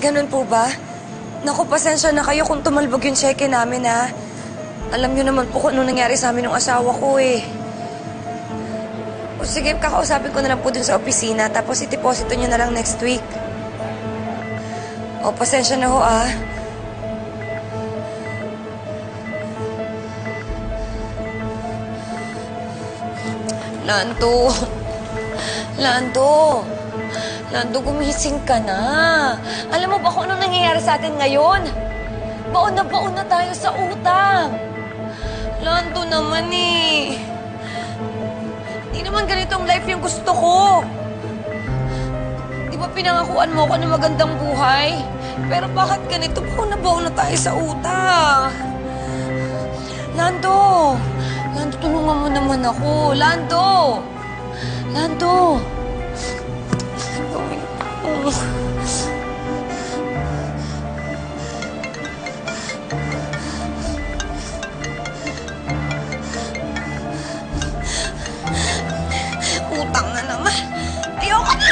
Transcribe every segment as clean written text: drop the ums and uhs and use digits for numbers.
Ganun po ba? Naku, pasensya na kayo kung tumalbog yung cheque namin, ha? Alam niyo naman po kung ano nangyari sa amin ng asawa ko, eh. O sige, kakausapin ko na lang po dun sa opisina, tapos itiposito niyo na lang next week. O, pasensya na ho, ah. Lando. Lando. Lando, gumising ka na. Alam mo ba kung anong nangyayari sa atin ngayon? Baon na tayo sa utang. Lando naman eh. Di naman ganitong life yung gusto ko. Di ba pinangakuan mo ko ng magandang buhay? Pero bakit ganito? Baon na tayo sa utang. Lando. Lando, tulungan mo naman ako. Lando. Lando. Utang na naman. Ayoko na.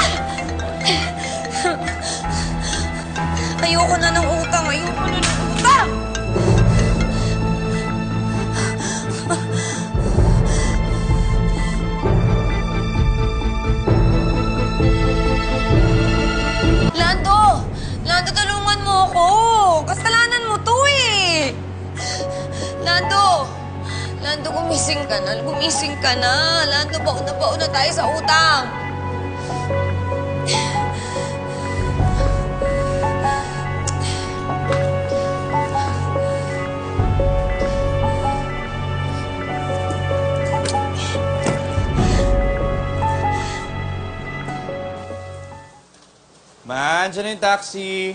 Ayoko na ng utang. Ayoko na ng utang. Lando, tulungan mo ako. Kasalanan mo to eh. Lando, gumising ka na. Gumising ka na. Lando, baon na tayo sa utang. Man, dyan na yung taxi.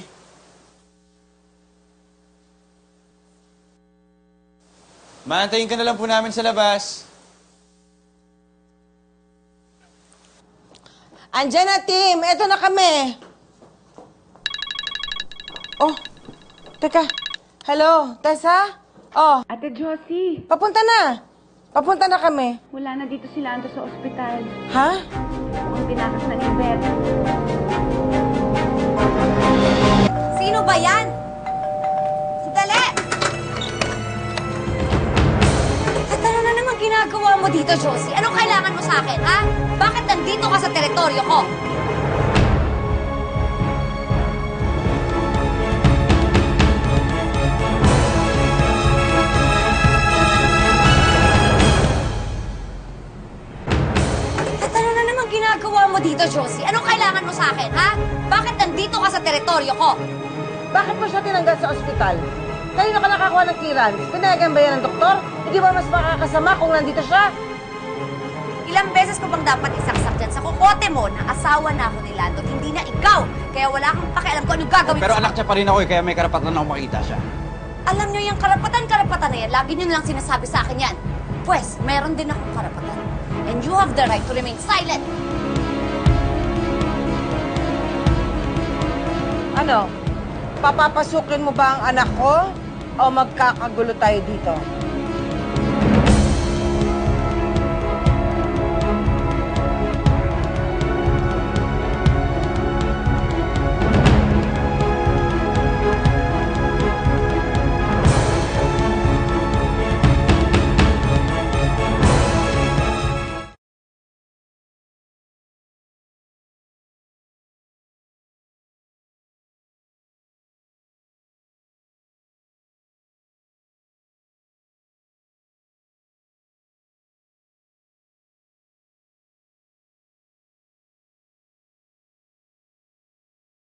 Man, antayin ka na lang po namin sa labas. Andyan na, Tim. Eto na kami. Oh, teka. Hello, Tessa? Oh, Ate Josie, papunta na. Papunta na kami. wala na dito si Lando sa ospital. Ha? Mukhang tinakas na ni Beth. Sino ba yan? Sandali! At ano na naman ginagawa mo dito, Josie? Anong kailangan mo sa akin, ha? Bakit nandito ka sa teritoryo ko? At ano na naman ginagawa mo dito, Josie? Anong kailangan mo sa akin, ha? Bakit nandito ka sa teritoryo ko? Bakit mo siya tinanggal sa ospital? Kanino ka nakakuha ng clearance? Pinayagan ba yan ng doktor? Hindi ba mas makakasama kung nandito siya? Ilang beses ko bang dapat isaksak dyan sa kukote mo na asawa na ako ni Lando, hindi na ikaw. Kaya wala kang pakialam kung anong gagawin Pero ko. anak niya pa rin ako eh, kaya may karapatan na ako makita siya. Alam niyo yung karapatan na yan, lagi niyo na lang sinasabi sa akin yan. Pwes, meron din akong karapatan. And you have the right to remain silent. Ano? Papapasukin mo ba ang anak ko? O magkakagulo tayo dito?